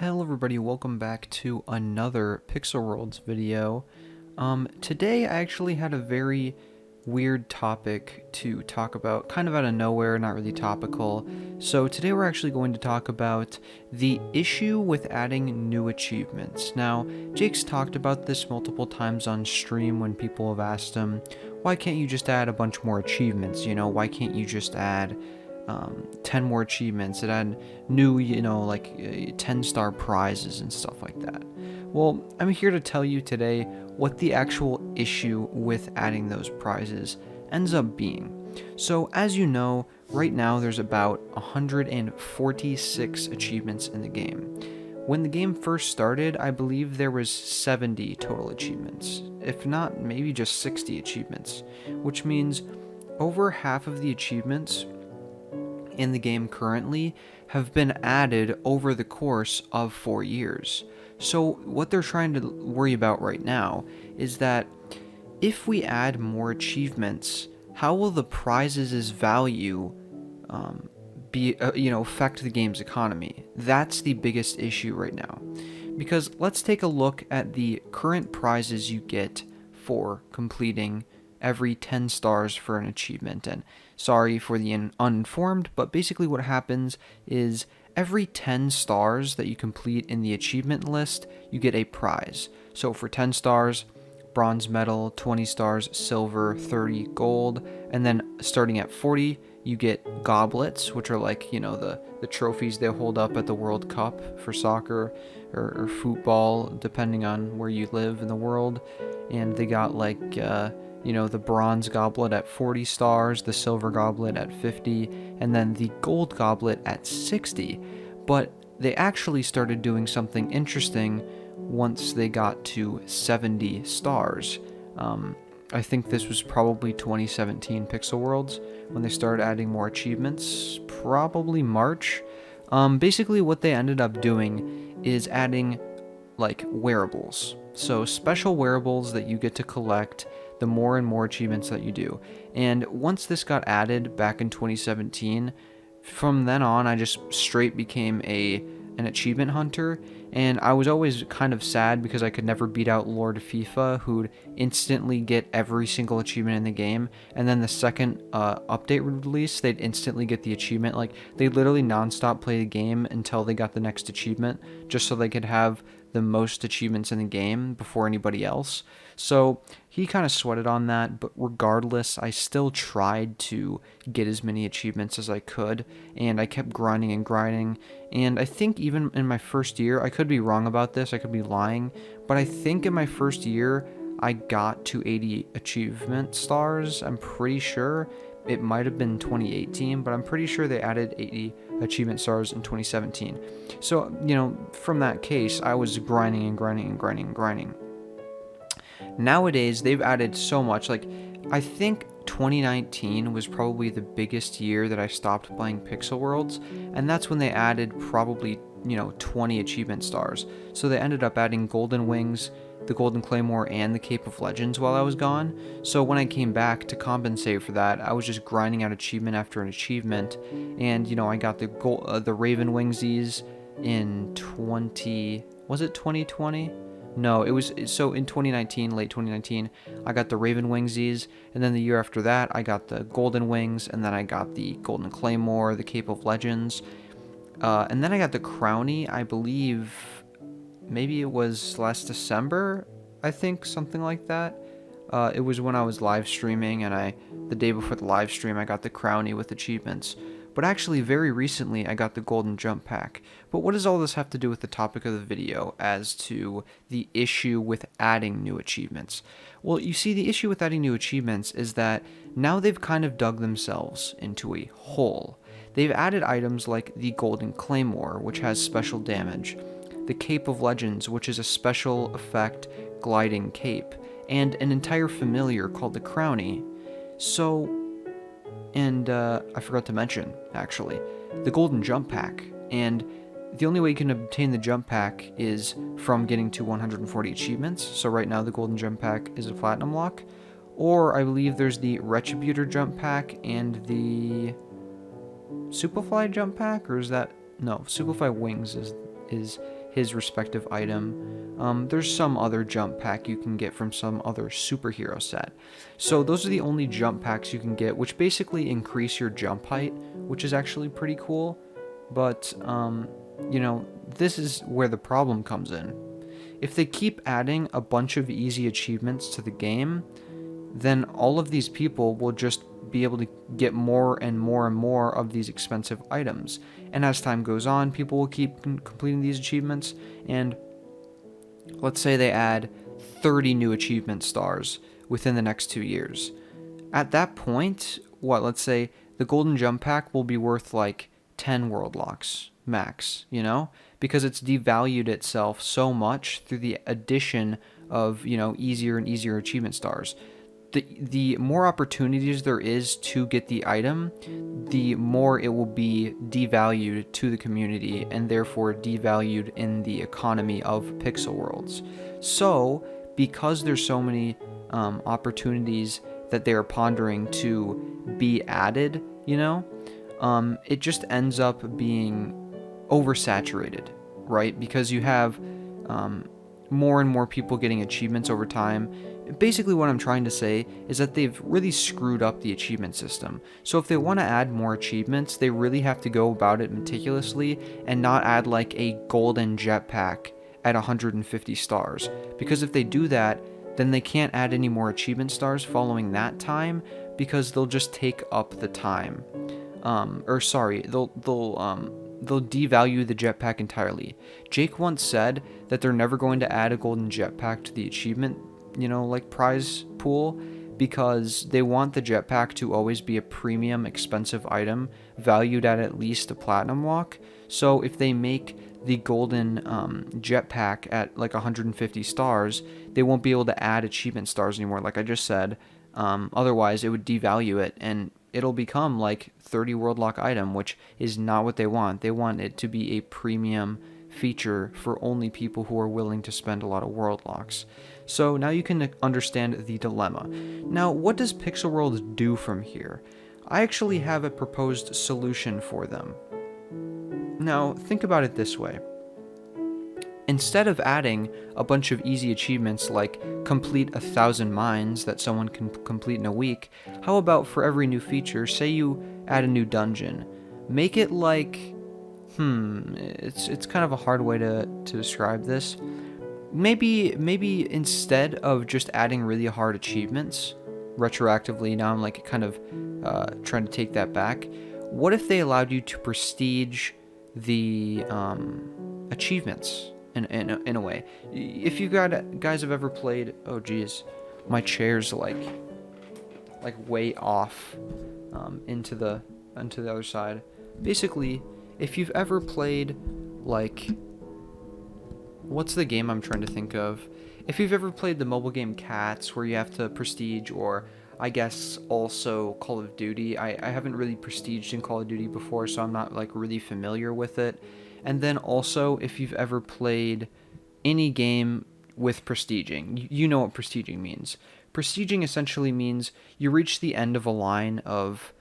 Hello everybody, welcome back to another Pixel Worlds video. Today I actually had a very weird topic to talk about, kind of out of nowhere, not really topical. So today we're actually going to talk about the issue with adding new achievements. Now, Jake's talked about this multiple times on stream when people have asked him, why can't you just add a bunch more achievements, why can't you just add 10 more achievements, it had new, 10-star prizes and stuff like that. Well, I'm here to tell you today what the actual issue with adding those prizes ends up being. So, as you know, right now there's about 146 achievements in the game. When the game first started, I believe there was 70 total achievements, if not maybe just 60 achievements, which means over half of the achievements in the game currently have been added over the course of 4 years. So what they're trying to worry about right now is that if we add more achievements, how will the prizes' value affect the game's economy? That's the biggest issue right now. Because let's take a look at the current prizes you get for completing every 10 stars for an achievement. And sorry for the uninformed, but basically what happens is every 10 stars that you complete in the achievement list, you get a prize. So for 10 stars, bronze medal, 20 stars, silver, 30, gold, and then starting at 40, you get goblets, which are like, the trophies they hold up at the World Cup for soccer or football, depending on where you live in the world. And they got the bronze goblet at 40 stars, the silver goblet at 50, and then the gold goblet at 60. But they actually started doing something interesting once they got to 70 stars. I think this was probably 2017 Pixel Worlds when they started adding more achievements, probably March. Basically what they ended up doing is adding wearables. So special wearables that you get to collect the more and more achievements that you do. And once this got added back in 2017, from then on I just straight became an achievement hunter, and I was always kind of sad because I could never beat out Lord FIFA, who'd instantly get every single achievement in the game, and then the second update release, they'd instantly get the achievement. They literally non-stop play the game until they got the next achievement, just so they could have the most achievements in the game before anybody else. So he kind of sweated on that, but regardless, I still tried to get as many achievements as I could, and I kept grinding and grinding. And I think even in my first year, I could be wrong about this, I could be lying, but I think in my first year I got to 80 achievement stars. I'm pretty sure. It might have been 2018, but I'm pretty sure they added 80 achievement stars in 2017. So, from that case, I was grinding and grinding and grinding and grinding. Nowadays, they've added so much. I think 2019 was probably the biggest year that I stopped playing Pixel Worlds, and that's when they added probably, 20 achievement stars. So they ended up adding Golden Wings, the Golden Claymore, and the Cape of Legends while I was gone. So when I came back to compensate for that, I was just grinding out achievement after an achievement, and I got the Raven Wingsies in 2020? No, it was so in 2019, late 2019, I got the Raven Wingsies, and then the year after that, I got the Golden Wings, and then I got the Golden Claymore, the Cape of Legends, and then I got the Crowny, I believe. Maybe it was last December, I think, something like that. It was when I was live streaming, and the day before the live stream, I got the Crowny with achievements. But actually, very recently, I got the Golden Jump Pack. But what does all this have to do with the topic of the video as to the issue with adding new achievements? Well, you see, the issue with adding new achievements is that now they've kind of dug themselves into a hole. They've added items like the Golden Claymore, which has special damage, the Cape of Legends, which is a special effect gliding cape, and an entire familiar called the Crowny. And I forgot to mention, actually, the Golden Jump Pack. And the only way you can obtain the Jump Pack is from getting to 140 achievements. So right now the Golden Jump Pack is a Platinum lock. Or I believe there's the Retributor Jump Pack and the Superfly Jump Pack, or is that... No, Superfly Wings is is his respective item. There's some other jump pack you can get from some other superhero set. So those are the only jump packs you can get, which basically increase your jump height, which is actually pretty cool. But, this is where the problem comes in. If they keep adding a bunch of easy achievements to the game, then all of these people will just be able to get more and more and more of these expensive items. And as time goes on, people will keep completing these achievements, and let's say they add 30 new achievement stars within the next 2 years. At that point, let's say the golden jump pack will be worth like 10 world locks max, because it's devalued itself so much through the addition of, easier and easier achievement stars. The more opportunities there is to get the item, the more it will be devalued to the community and therefore devalued in the economy of Pixel Worlds. So, because there's so many opportunities that they are pondering to be added, it just ends up being oversaturated, right? Because you have more and more people getting achievements over time. Basically what I'm trying to say is that they've really screwed up the achievement system. So if they want to add more achievements, they really have to go about it meticulously and not add like a golden jetpack at 150 stars. Because if they do that, then they can't add any more achievement stars following that time, because they'll just take up the time. They'll devalue the jetpack entirely. Jake once said that they're never going to add a golden jetpack to the achievement, prize pool, because they want the jetpack to always be a premium expensive item valued at least a platinum lock. So if they make the golden jetpack at like 150 stars, they won't be able to add achievement stars anymore, like I just said. Otherwise, it would devalue it, and it'll become like 30 world lock item, which is not what they want. They want it to be a premium feature for only people who are willing to spend a lot of world locks. So now you can understand the dilemma. Now, what does Pixel Worlds do from here? I actually have a proposed solution for them. Now, think about it this way. Instead of adding a bunch of easy achievements like complete 1,000 mines that someone can complete in a week, how about for every new feature, say you add a new dungeon, make it like, it's kind of a hard way to describe this. Maybe instead of just adding really hard achievements retroactively, now I'm like kind of trying to take that back. What if they allowed you to prestige the achievements in a way? If you guys have ever played, oh geez, my chair's like way off into the other side. Basically, if you've ever played like, what's the game I'm trying to think of? If you've ever played the mobile game Cats, where you have to prestige, or I guess also Call of Duty. I haven't really prestiged in Call of Duty before, so I'm not like really familiar with it. And then also, if you've ever played any game with prestiging, you know what prestiging means. Prestiging essentially means you reach the end of a line of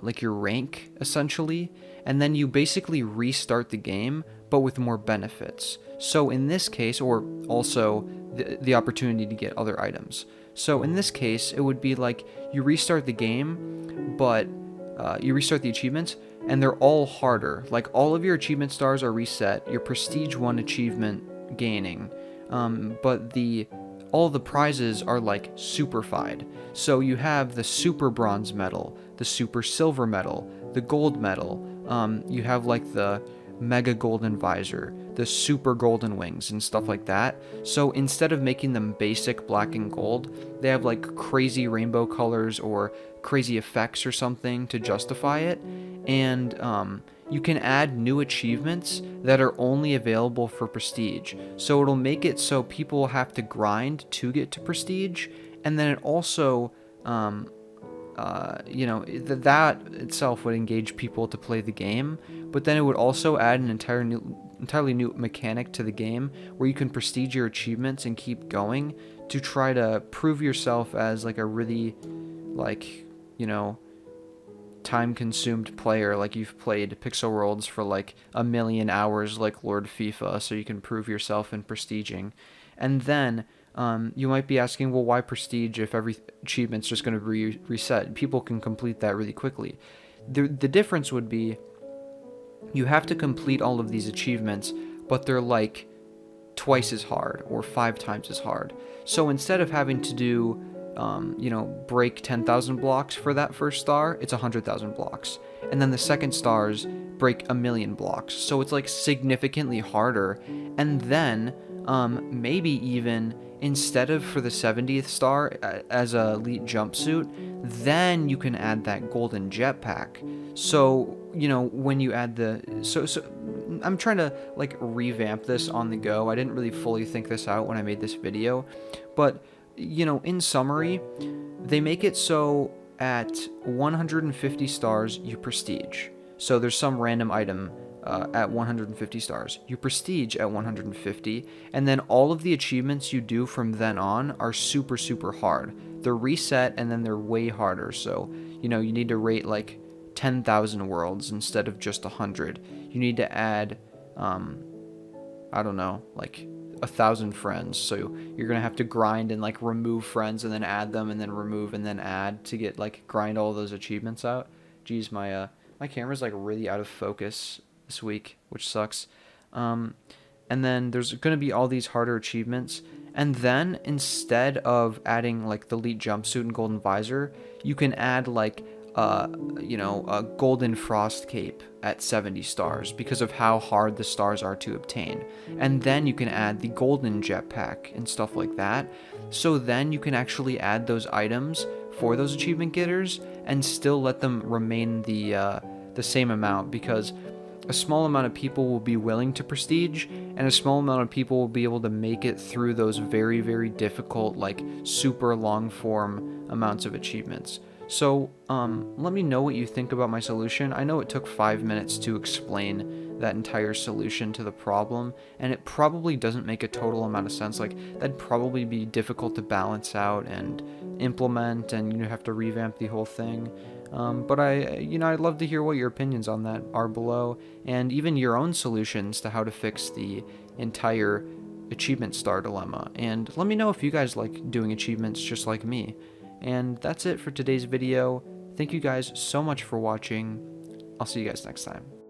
like your rank, essentially, and then you basically restart the game, but with more benefits. So in this case, or also the opportunity to get other items. So in this case, it would be like you restart the game, but you restart the achievements, and they're all harder. Like all of your achievement stars are reset, your prestige 1 achievement gaining, but all the prizes are like superfied. So you have the super bronze medal, the super silver medal, the gold medal, you have like the mega golden visor, the super golden wings, and stuff like that. So instead of making them basic black and gold, they have like crazy rainbow colors or crazy effects or something to justify it. And you can add new achievements that are only available for prestige. So it'll make it so people have to grind to get to prestige, and then it also that itself would engage people to play the game, but then it would also add an entirely new mechanic to the game where you can prestige your achievements and keep going to try to prove yourself as like a really, like, time-consumed player, like you've played Pixel Worlds for like a million hours like Lord FIFA, so you can prove yourself in prestiging. And then you might be asking, well, why prestige if every achievement's just going to reset? People can complete that really quickly. The difference would be you have to complete all of these achievements, but they're like twice as hard or 5 times as hard. So instead of having to do, break 10,000 blocks for that first star, it's 100,000 blocks. And then the second stars break 1,000,000 blocks. So it's like significantly harder. And then maybe even instead of for the 70th star as a elite jumpsuit, then you can add that golden jetpack. So, when you add so I'm trying to like revamp this on the go. I didn't really fully think this out when I made this video, but in summary, they make it so at 150 stars you prestige. So there's some random item at 150 stars. You prestige at 150, and then all of the achievements you do from then on are super, super hard. They're reset, and then they're way harder. So, you need to rate like 10,000 worlds instead of just 100. You need to add, I don't know, like 1,000 friends. So you're gonna have to grind and like remove friends and then add them and then remove and then add to get like grind all those achievements out. Geez, my camera's like really out of focus this week, which sucks. And then there's gonna be all these harder achievements. And then instead of adding like the elite jumpsuit and golden visor, you can add like a golden frost cape at 70 stars because of how hard the stars are to obtain. And then you can add the golden jetpack and stuff like that. So then you can actually add those items for those achievement getters and still let them remain the same amount, because a small amount of people will be willing to prestige, and a small amount of people will be able to make it through those very, very difficult, like super long form amounts of achievements. So let me know what you think about my solution. I know it took 5 minutes to explain that entire solution to the problem, and it probably doesn't make a total amount of sense. Like, that'd probably be difficult to balance out and implement, and you have to revamp the whole thing. But I'd love to hear what your opinions on that are below, and even your own solutions to how to fix the entire achievement star dilemma. And let me know if you guys like doing achievements just like me. And that's it for today's video. Thank you guys so much for watching. I'll see you guys next time.